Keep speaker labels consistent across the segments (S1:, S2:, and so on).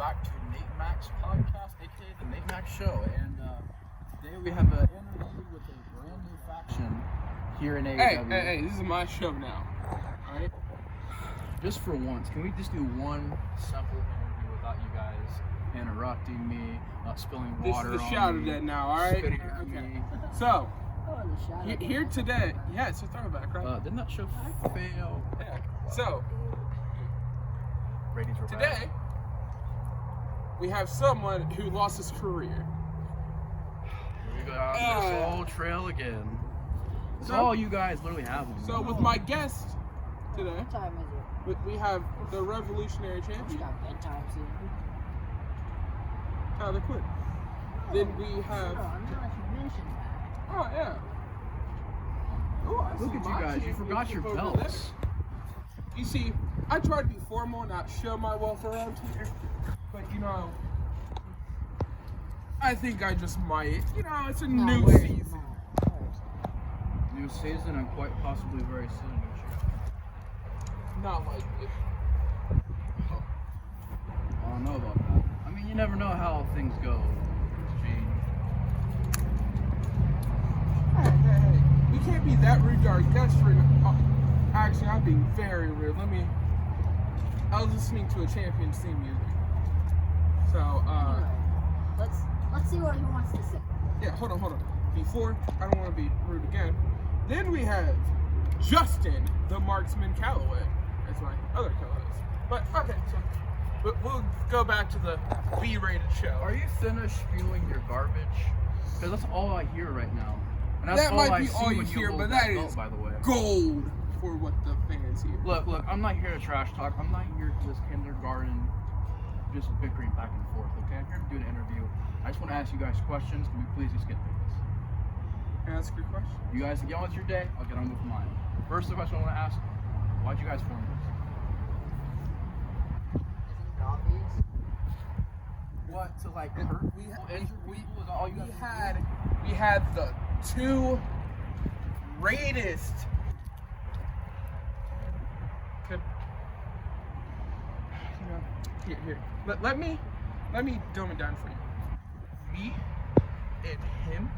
S1: back to Nate Maxx podcast, aka the Nate Maxx Show, and today we have an interview with a brand new faction here in AEW.
S2: Hey, this is my show now. All right.
S1: Just for once, can we just do one simple interview without you guys interrupting me, spilling water on me?
S2: This is the shout of that now, all right?
S1: Spitting at me.
S2: So, here today, yeah, it's a throwback, right?
S1: Didn't that show fail?
S2: Yeah. So,
S1: ratings were
S2: today,
S1: bad.
S2: we have someone who lost his career.
S1: Here we go on this whole trail again.
S2: So,
S1: all you guys literally have them.
S2: So, with my guest today,
S3: What time is it?
S2: we have the revolutionary
S3: It's
S2: champion,
S3: got bedtime soon.
S2: Tyler Quinn. Then we have,
S3: I'm glad you mentioned that.
S2: oh yeah. Ooh, I
S1: Look
S2: see
S1: at you
S2: my
S1: guys, you forgot your
S2: championship over
S1: belts.
S2: there. You see, I try to be formal, not show my wealth around here. But you know, I think I just might. You know, it's a new season.
S1: New season and quite possibly very soon.
S2: Not like it.
S1: I don't know about that. I mean, you never know how things go. Gene.
S2: Hey. We can't be that rude to our guests right now. Actually, I'm being very rude. I was listening to a Champions theme music. So,
S3: Anyway, let's see what he wants to say.
S2: yeah, hold on. Before, I don't want to be rude again. Then we have Justin, the Marksman Calloway. That's my other co-host. But, okay, so we'll go back to the B-rated show.
S1: Are you finished spewing your garbage? Because that's all I hear right now. And that's
S2: That
S1: all
S2: might
S1: I
S2: be
S1: see
S2: all you
S1: when
S2: hear,
S1: hold
S2: but
S1: that
S2: that
S1: belt,
S2: is
S1: by the way.
S2: gold for what the fans hear.
S1: Look, I'm not here to trash talk. I'm not here to this kindergarten just bickering back and forth, okay? I'm here to do an interview. I just want to ask you guys questions. Can we please just get through this?
S2: Ask your question.
S1: You guys get on with your day, I'll get on with mine. First question I want to ask, why'd you guys form this?
S3: Isn't it obvious?
S1: What, to like hurt people, injure people, is all you guys
S2: We had the two greatest. Here. Let me dumb it down for you. Me and him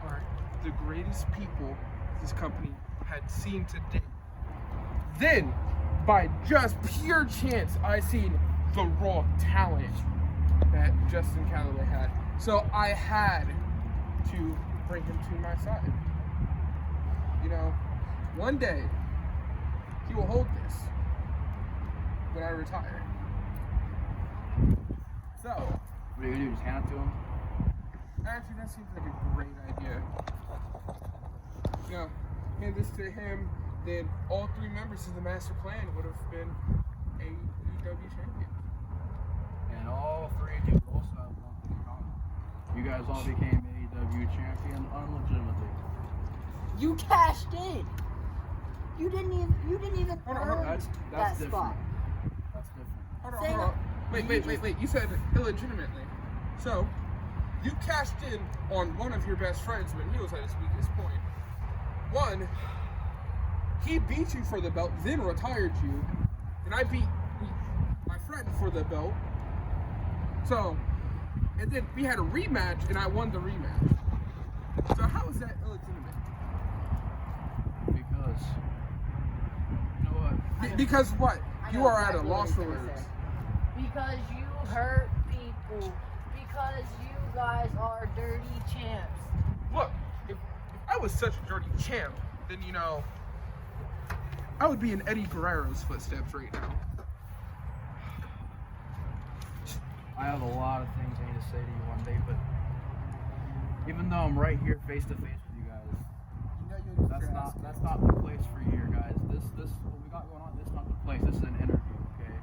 S2: are the greatest people this company had seen to date. Then, by just pure chance, I seen the raw talent that Justin Calloway had. So I had to bring him to my side. You know, one day he will hold this when I retire. So,
S1: What are you gonna do, just hand it to him?
S2: actually, that seems like a great idea. You know, hand this to him, then all three members of the master plan would have been AEW champions.
S1: And all three of you also have one thing in common. You guys all became AEW champion unlegitimately.
S3: You cashed in. You didn't even
S2: Hold on,
S3: earn
S1: That's
S3: that
S1: different.
S3: spot.
S1: That's different.
S2: Hold on. Wait. You said illegitimately. So, you cashed in on one of your best friends when he was at his weakest point. One, he beat you for the belt, then retired you. And I beat my friend for the belt. So, and then we had a rematch, and I won the rematch. So how is that illegitimate?
S1: Because, you know what?
S2: Because what?
S3: I
S2: You
S3: know
S2: are at a
S3: exactly what
S2: loss
S3: he's
S2: for
S3: gonna
S2: words.
S3: say. Because you hurt people. Because you guys are dirty champs.
S2: Look, if I was such a dirty champ, then you know, I would be in Eddie Guerrero's footsteps right now.
S1: I have a lot of things I need to say to you one day, but even though I'm right here face to face with you guys, that's not the place for you here, guys. This what we got going on, this is not the place. This is an interview, okay?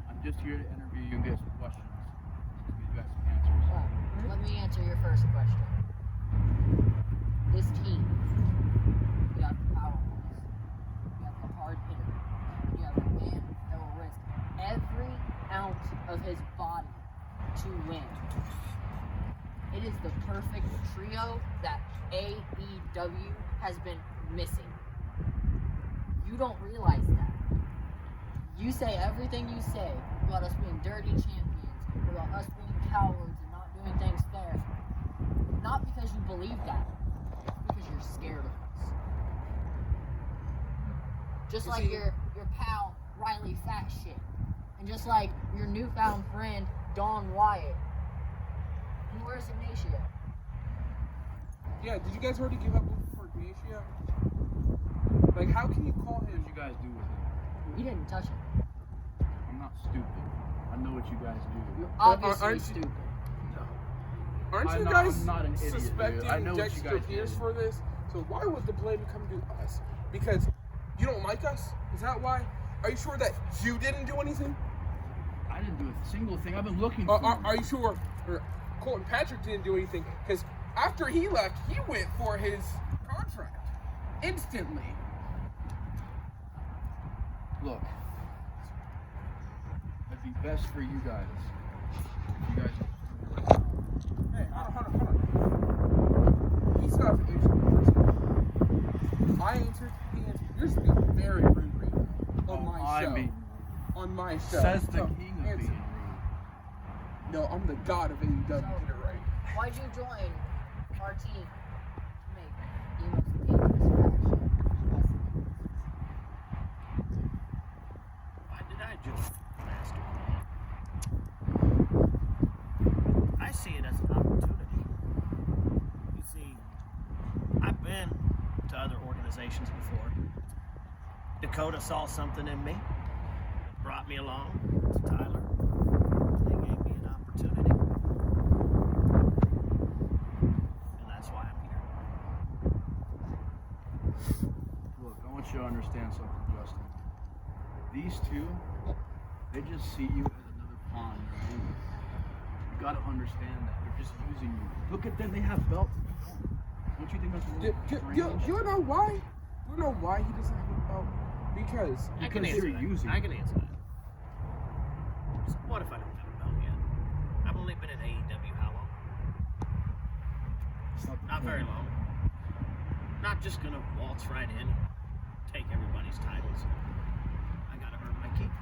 S1: I'm just here to interview you and get some questions. Give you guys some answers.
S3: Well, let me answer your first question. This team, you have the powerhouse, you have the hard hitter, you have a man that will risk every ounce of his body to win. It is the perfect trio that AEW has been missing. You don't realize that. You say everything you say about us being dirty champions, about us being cowards and not doing things fair. Not because you believe that, because you're scared of us. Just like your pal Riley Fat Shit, and just like your newfound friend Don Wyatt. And where's Ignacio?
S2: Yeah, did you guys already give up for Ignacio? Like, how can you call him?
S1: What did you guys do with him?
S3: We didn't touch him.
S1: I'm not stupid. I know what you guys do.
S3: You're obviously
S2: aren't you-
S3: stupid.
S2: Aren't you
S1: I'm
S2: guys
S1: not an idiot, dude.
S2: suspecting
S1: I know what you
S2: Dexter
S1: guys
S2: Pierce
S1: did.
S2: for this? So why would the blame come to us? Because you don't like us? Is that why? Are you sure that you didn't do anything?
S1: I didn't do a single thing. I've been looking for him.
S2: Are you sure Colton Patrick didn't do anything? Because after he left, he went for his contract instantly.
S1: Look, it'd be best for you guys. You guys.
S2: Hey, hold on. He's not answering the first question. I answered, he answered. You're just being very rude right now on my show. On my show.
S1: Says the
S2: No,
S1: king of
S2: answer.
S1: being rude.
S2: No, I'm the god of AEW. Get it right.
S3: Why'd you join our team to make the most dangerous faction?
S4: Why did I join, Master? I see it as an opportunity. You see, I've been to other organizations before. Dakota saw something in me, brought me along to Tyler. They gave me an opportunity. And that's why I'm here.
S1: Look, I want you to understand something, Justin. These two, they just see you as another pawn in their game. You gotta understand that. They're just using you. Look at them, they have belts. Don't you think that's a little strange?
S2: You know why? You know why he doesn't have a belt? Because
S4: I can
S1: Because
S4: answer
S1: you're
S4: that.
S1: using
S4: I can answer that. So what if I don't have a belt yet? I've only been in AEW how long?
S1: It's not the
S4: Not very
S1: point.
S4: long. Not just gonna waltz right in, take everybody's titles. I gotta earn my keep.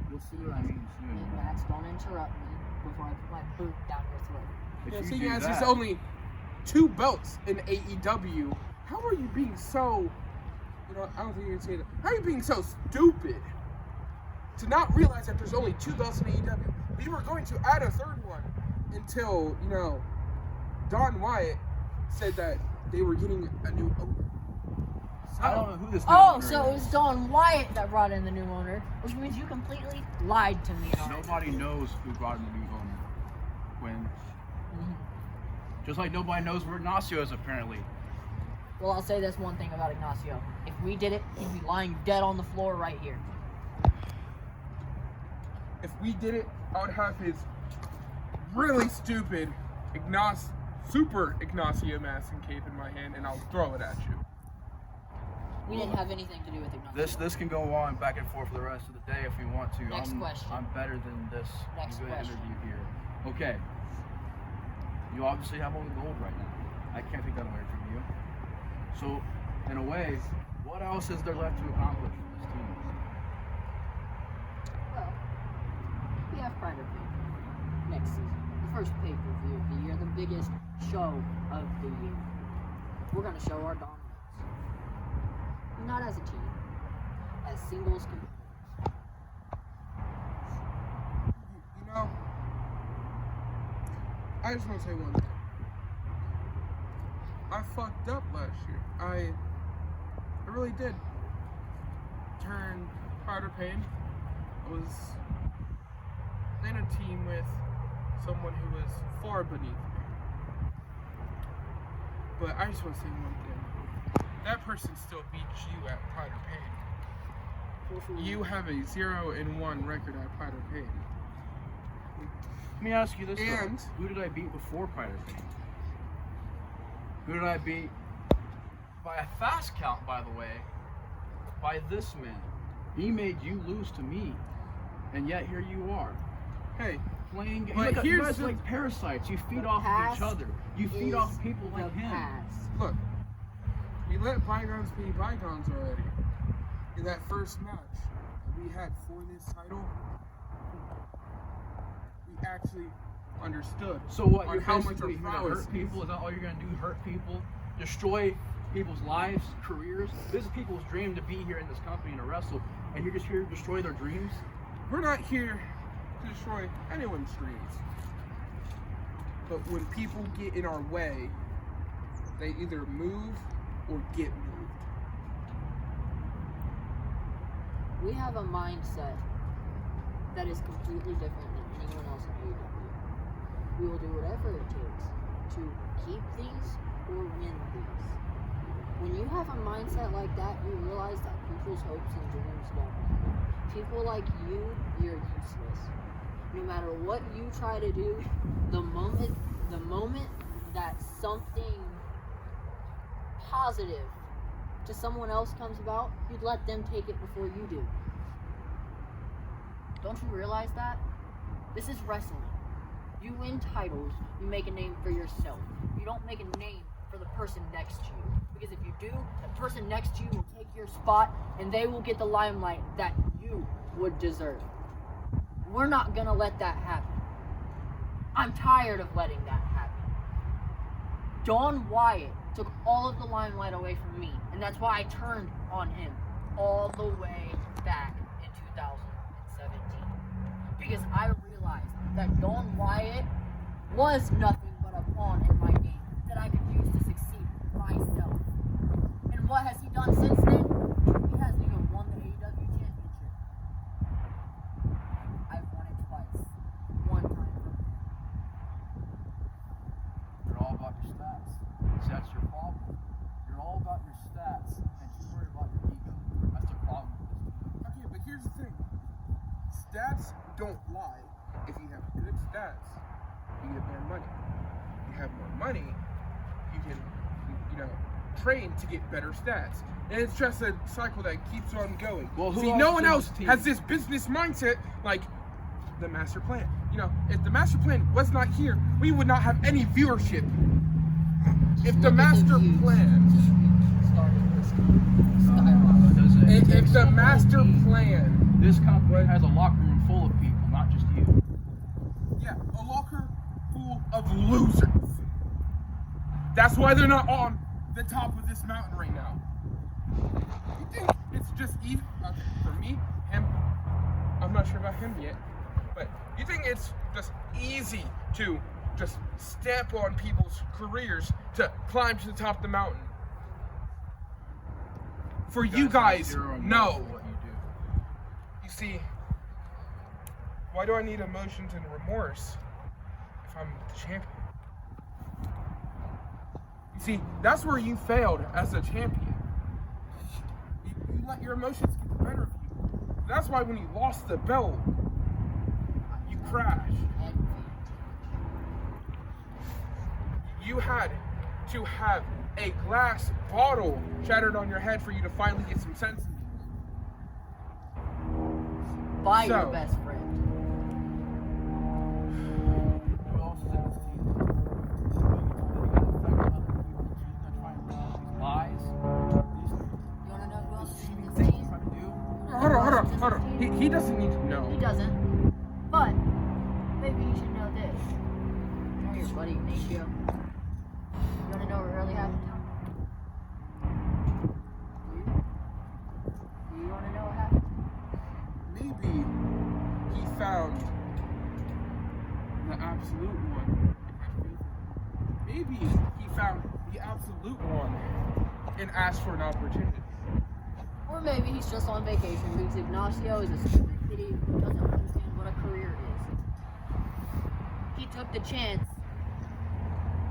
S1: You'll see what I mean soon.
S3: Hey, Max, don't interrupt me before I put my boot down your throat.
S1: If
S2: yeah,
S1: you
S2: see, he
S1: do
S2: has his
S1: that-
S2: only 2 belts in AEW. How are you being so? You know, I don't think you can say that. How are you being so stupid to not realize that there's only 2 belts in AEW? We were going to add a 3rd one until Don Wyatt said that they were getting a new owner.
S1: I don't know who this new
S3: Oh,
S1: owner
S3: so it
S1: is.
S3: was Don Wyatt that brought in the new owner, which means you completely lied to me.
S1: Nobody knows who brought in the new owner. When just like nobody knows where Ignacio is apparently.
S3: Well, I'll say this one thing about Ignacio. If we did it, he'd be lying dead on the floor right here.
S2: If we did it, I would have his really stupid Super Ignacio mask and cape in my hand, and I'll throw it at you.
S3: We didn't have anything to do with Ignacio.
S1: This can go on back and forth for the rest of the day if we want to.
S3: Next question.
S1: I'm better than this
S3: Next
S1: good
S3: question.
S1: interview here. Okay. You obviously have all the gold right now. I can't take that away from you. So, in a way, what else is there left to accomplish for this team?
S3: Well, we have Pride of Pay next season. The first pay-per-view of the year, the biggest show of the year. We're going to show our dominance. Not as a team, as singles competitors.
S2: You know, I just want to say one thing. I fucked up last year. I really did. Turned Powder Pain. I was in a team with someone who was far beneath me. But I just want to say one thing. That person still beats you at Powder Pain. You have a 0-1 record at Powder Pain.
S1: Let me ask you this,
S2: And-
S1: though. Who did I beat before Pride of Pain? Who did I beat by a fast count, by the way, by this man? He made you lose to me, and yet here you are.
S2: Hey,
S1: Playing games.
S2: But
S1: You
S2: here's
S1: guys
S2: the-
S1: are like parasites. You feed
S3: The
S1: off of each
S3: past
S1: other. You feed
S3: is
S1: off people
S3: the
S1: like him.
S3: past.
S2: look. We let bygones be bygones already. In that first match that we had for this title, we actually understood.
S1: So what?
S2: on
S1: You're
S2: how much our
S1: basically gonna
S2: prowess
S1: hurt people? Is that all you're gonna do? Hurt people? Destroy people's lives, careers? This is people's dream to be here in this company and to wrestle, and you're just here to destroy their dreams?
S2: We're not here to destroy anyone's dreams. But when people get in our way, they either move or get moved.
S3: We have a mindset that is completely different than anyone else in AEW. We will do whatever it takes to keep these or win these. When you have a mindset like that, you realize that people's hopes and dreams don't matter. People like you, you're useless. No matter what you try to do, the moment that something positive to someone else comes about, you'd let them take it before you do. Don't you realize that? This is wrestling. You win titles, you make a name for yourself. You don't make a name for the person next to you. Because if you do, the person next to you will take your spot and they will get the limelight that you would deserve. We're not gonna let that happen. I'm tired of letting that happen. Don Wyatt took all of the limelight away from me, and that's why I turned on him all the way back in 2017. Because I realized that Don Wyatt was nothing but a pawn in my game that I could use to succeed myself. And what has he done since then? He hasn't even won the AEW championship. I've won it twice. One time from him.
S1: You're all about your stats. See, that's your problem. You're all about your stats and just worry about your ego. That's the problem with this team.
S2: Okay, but here's the thing. Stats don't lie. If you have good stats, you get more money. You have more money, you can, train to get better stats. And it's just a cycle that keeps on going.
S1: Well, who
S2: See,
S1: else
S2: no
S1: is
S2: one
S1: in
S2: else
S1: this team?
S2: has this business mindset like the master plan. If the master plan was not here, we would not have any viewership. If the master plan, if the master plan,
S1: This company has a locker room full of people, not just you.
S2: yeah, a locker full of losers. That's why they're not on the top of this mountain right now. You think it's just easy? Okay, for me, him, I'm not sure about him yet, but you think it's just easy to just stamp on people's careers to climb to the top of the mountain? For you guys,
S1: Zero emotion
S2: no.
S1: for what you do.
S2: You see, why do I need emotions and remorse if I'm the champion? You see, that's where you failed as a champion. You let your emotions get the better of you. That's why when you lost the belt, you crashed. You had to have a glass bottle shattered on your head for you to finally get some sense in you.
S3: By your
S2: So-
S3: best friend.
S1: Who else is in this team? You gotta affect other people to try and bring out these lies.
S3: You wanna know who else
S1: These
S3: is in
S1: cheating
S3: this
S1: things
S3: team?
S1: you're trying to do.
S2: Hold on. He doesn't need to know.
S3: He doesn't. But maybe you should know this. You know your buddy Ignacio? You wanna know what really happened to him? Do you wanna know what happened?
S2: Maybe he found the absolute one and had faith in it. Maybe he found the absolute one and asked for an opportunity.
S3: Or maybe he's just on vacation because Ignacio is a stupid idiot who doesn't understand what a career is. He took the chance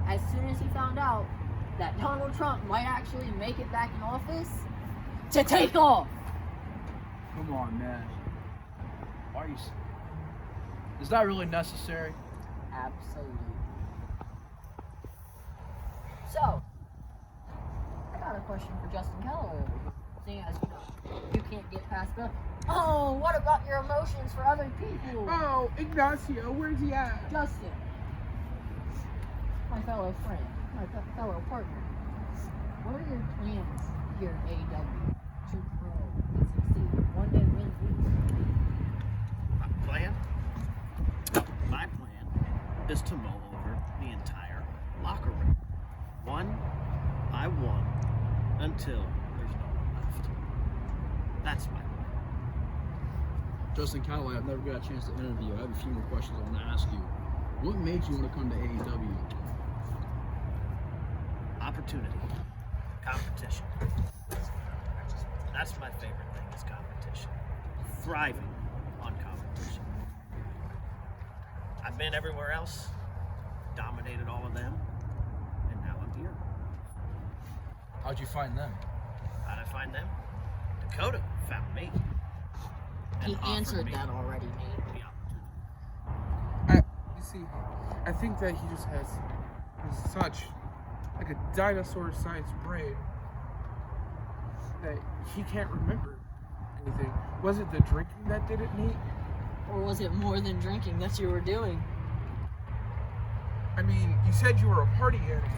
S3: as soon as he found out that Donald Trump might actually make it back in office to take off.
S1: Come on, man. Why are you? Is that really necessary?
S3: Absolutely. So, I got a question for Justin Keller over here. Seeing as you can't get past the, oh, what about your emotions for other people?
S2: Oh, Ignacio, where's he at?
S3: Justin, my fellow friend, my fellow partner, what are your plans here in AEW to grow and succeed. One day win, lose.
S4: My plan is to mull over the entire locker room, one by one, until there's no one left. That's my plan.
S1: Justin Calloway, I've never got a chance to interview. I have a few more questions I want to ask you. What made you want to come to AEW?
S4: Opportunity. Competition. That's my favorite thing is competition. Thriving on competition. I've been everywhere else, dominated all of them, and now I'm here.
S1: How'd you find them?
S4: How'd I find them? Dakota found me.
S3: He
S4: and offered
S3: answered
S4: me
S3: that already, Nate.
S4: the opportunity.
S2: You see, I think that he just has such like a dinosaur-sized brain that he can't remember anything. Was it the drinking that did it, Nate?
S3: Or was it more than drinking that you were doing?
S2: I mean, you said you were a party animal.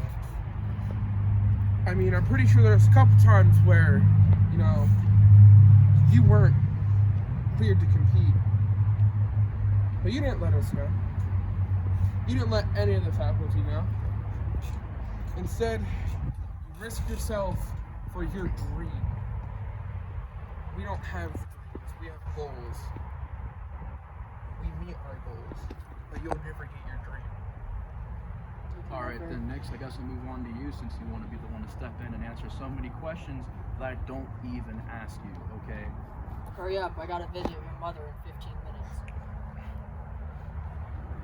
S2: I mean, I'm pretty sure there's a couple times where, you know, you weren't cleared to compete. But you didn't let us know. You didn't let any of the faculty know. Instead, you risk yourself for your dream. We don't have dreams, we have goals. We meet our goals, but you'll never get your dream.
S1: All right, then next I guess I'll move on to you since you want to be the one to step in and answer so many questions that I don't even ask you, okay?
S3: Hurry up, I gotta visit your mother in 15 minutes.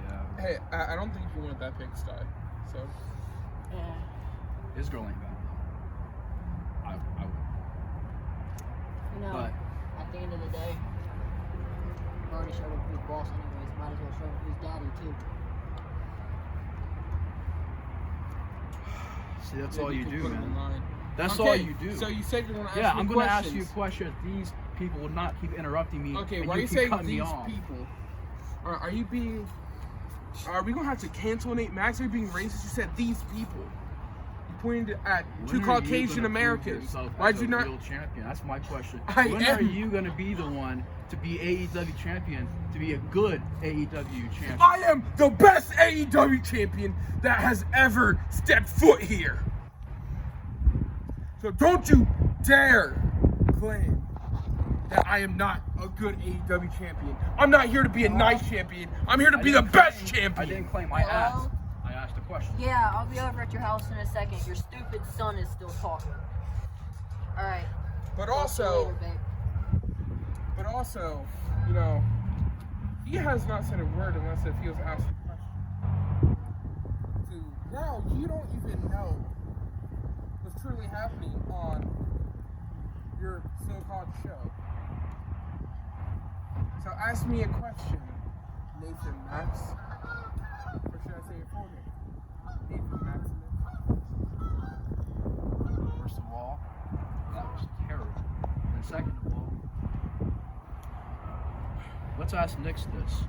S1: Yeah.
S2: Hey, I don't think you wanted that pigsty, so.
S3: Yeah.
S1: His girl ain't bad though. I would.
S3: You know,
S1: But-
S3: at the end of the day, you've already showed him who's boss anyways. Might as well show him who's daddy too.
S1: See, that's
S2: Yeah,
S1: all you
S2: can
S1: do,
S2: put 'em in
S1: man.
S2: line.
S1: That's
S2: Okay,
S1: all you do.
S2: So you said you're gonna ask
S1: Yeah,
S2: me
S1: I'm going to ask you a
S2: questions.
S1: question. These people will not keep interrupting me.
S2: Okay,
S1: and
S2: why are you
S1: keep
S2: saying
S1: cutting me
S2: these
S1: off.
S2: people? Are you being? Are we gonna have to cancel Nate Maxx? Are you being racist? You said these people. You pointed at
S1: When
S2: two
S1: are you
S2: Caucasian
S1: gonna prove
S2: Americans.
S1: yourself
S2: Why'd
S1: as
S2: you
S1: a
S2: not?
S1: real champion? That's my question.
S2: I
S1: When
S2: am.
S1: are you going to be the one to be AEW champion, to be a good AEW champion?
S2: I am the best AEW champion that has ever stepped foot here. So don't you dare claim that I am not a good AEW champion. I'm not here to be a nice champion. I'm here to
S1: I
S2: be the
S1: didn't
S2: best
S1: claim-
S2: champion.
S1: I didn't claim. I
S3: Hello?
S1: asked. I asked a question.
S3: Yeah, I'll be over at your house in a second. Your stupid son is still talking. Alright.
S2: But
S3: Talk to you
S2: also,
S3: later, babe.
S2: you know, he has not said a word unless if he was asked a question. So now you don't even know what's truly happening on your so-called show. So ask me a question, Nathan Max. Or should I say your full name? Nathan Maximus.
S1: First of all, that was terrible. And second of all, let's ask Nix this.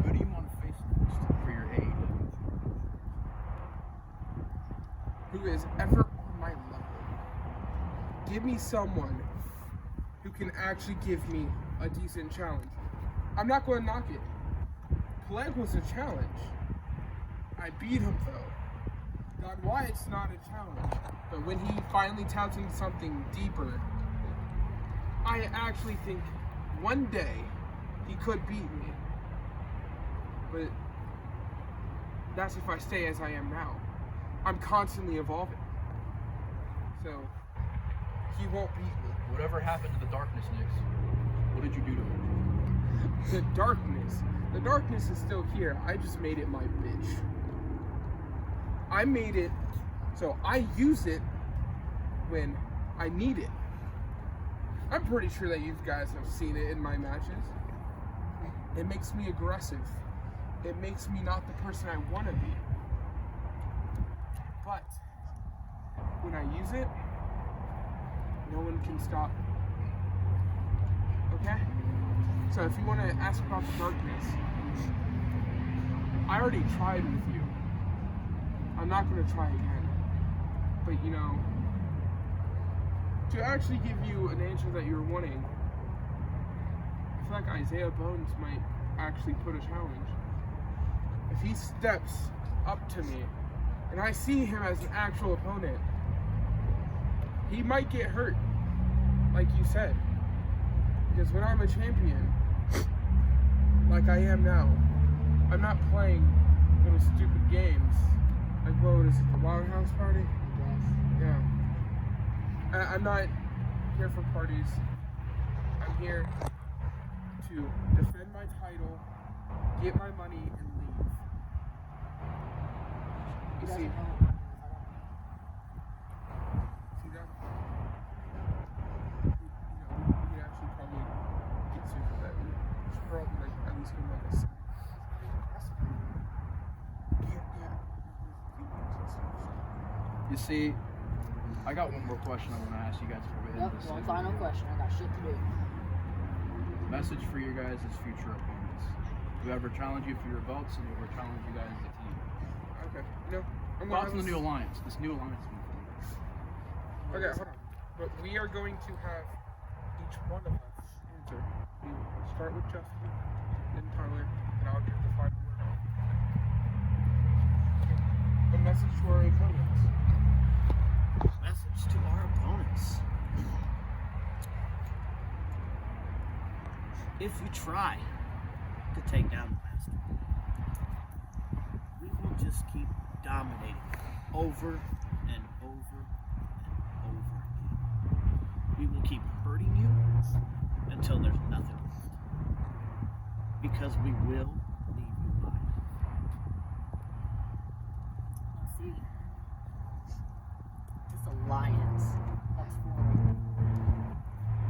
S1: Who do you want to face next for your AEW?
S2: Who is ever on my level. Give me someone who can actually give me a decent challenge. I'm not going to knock it. Plague was a challenge. I beat him though. Don Wyatt's not a challenge. But when he finally taps into something deeper, I actually think one day he could beat me. But that's if I stay as I am now. I'm constantly evolving. So he won't beat me.
S1: Whatever happened to the darkness, Nix? What did you do to it?
S2: The darkness is still here. I just made it my bitch. I made it so I use it when I need it. I'm pretty sure that you guys have seen it in my matches. It makes me aggressive. It makes me not the person I want to be. But when I use it, no one can stop me. Okay? So if you want to ask about the darkness, I already tried with you. I'm not going to try again. But you know, to actually give you an answer that you're wanting, I feel like Isaiah Bones might actually put a challenge. If he steps up to me and I see him as an actual opponent, he might get hurt, like you said. Because when I'm a champion, like I am now, I'm not playing little stupid games. Like, what is it, the Wild House Party?
S3: Yes.
S2: Yeah. I'm not here for parties. I'm here to defend my title, get my money, and leave. You see? See that? You know, we could actually probably get sued for that. We should probably, like, at least give like a sign.
S1: You see, I got one more question I want to ask you guys before we end
S3: Yep,
S1: this.
S3: one final question. I got shit to do.
S1: Message for you guys is future opponents. Whoever challenge you for your belts and whoever challenge you guys as a team.
S2: Okay. No, I'm
S1: Thoughts on the new alliance? This new alliance.
S2: Okay, hold on. But we are going to have each one of us answer. We will start with Justin, then Tyler, and I'll give the final word. Okay. A message to our opponents.
S4: Message to our opponents. If you try to take down the master, we will just keep dominating over and over and over again. We will keep hurting you until there's nothing left. Because we will leave you behind.
S3: Now see, this alliance that's forming,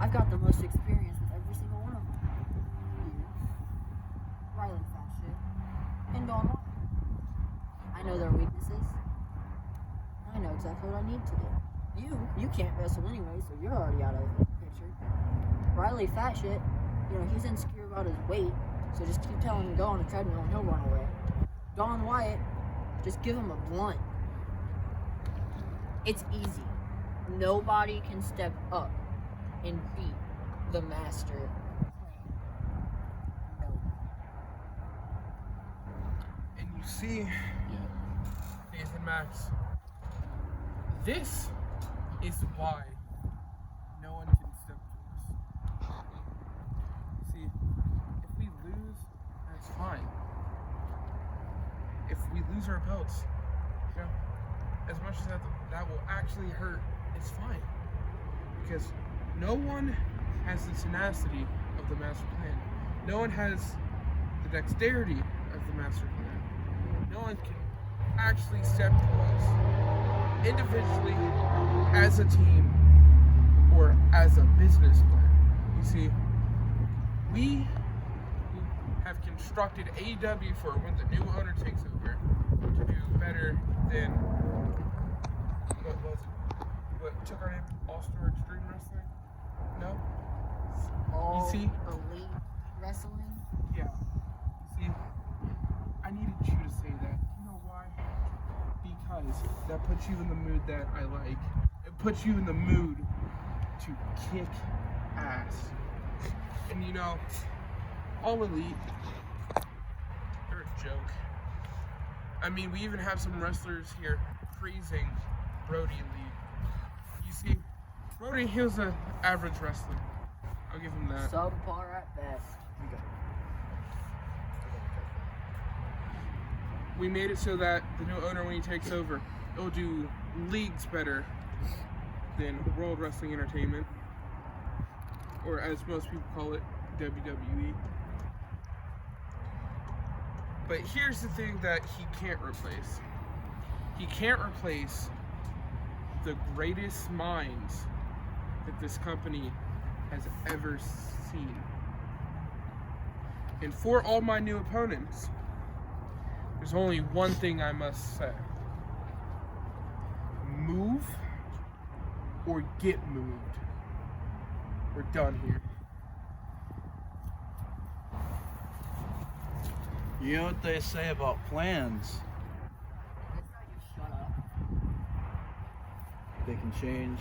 S3: I've got the most experience with every single one of them. You, Riley Fashion, and Don Juan. I know their weaknesses. I know exactly what I need to do. You can't wrestle anyway, so you're already out of the picture. Riley Fat Shit, you know, he's insecure about his weight, so just keep telling him to go on the treadmill and he'll run away. Don Wyatt, just give him a blunt. It's easy. Nobody can step up and beat the master.
S2: And you see, Nathan Maxx, this is why no one can step to us. See, if we lose, that's fine. If we lose our belts, you know, as much as that will actually hurt, it's fine. Because no one has the tenacity of the master plan. No one has the dexterity of the master plan. No one can actually step to us individually, as a team, or as a business plan. You see, we have constructed AEW for when the new owner takes over to do better than what was it? What took our name? All-Star Extreme Wrestling? No?
S3: All
S2: You see?
S3: elite wrestling.
S2: Yeah. You see, I needed you to say that. You know why? Because that puts you in the mood that I like. It puts you in the mood to kick ass. And you know, All Elite, they're a joke. I mean, we even have some wrestlers here praising Brody Lee. You see, Brody, he was an average wrestler. I'll give him that.
S3: Subpar at best.
S2: We made it so that the new owner, when he takes over, it'll do leagues better than World Wrestling Entertainment, or as most people call it, WWE. But here's the thing that he can't replace. He can't replace the greatest minds that this company has ever seen. And for all my new opponents, there's only one thing I must say. Move or get moved. We're done here.
S1: You know what they say about plans?
S3: Let's not just shut up.
S1: They can change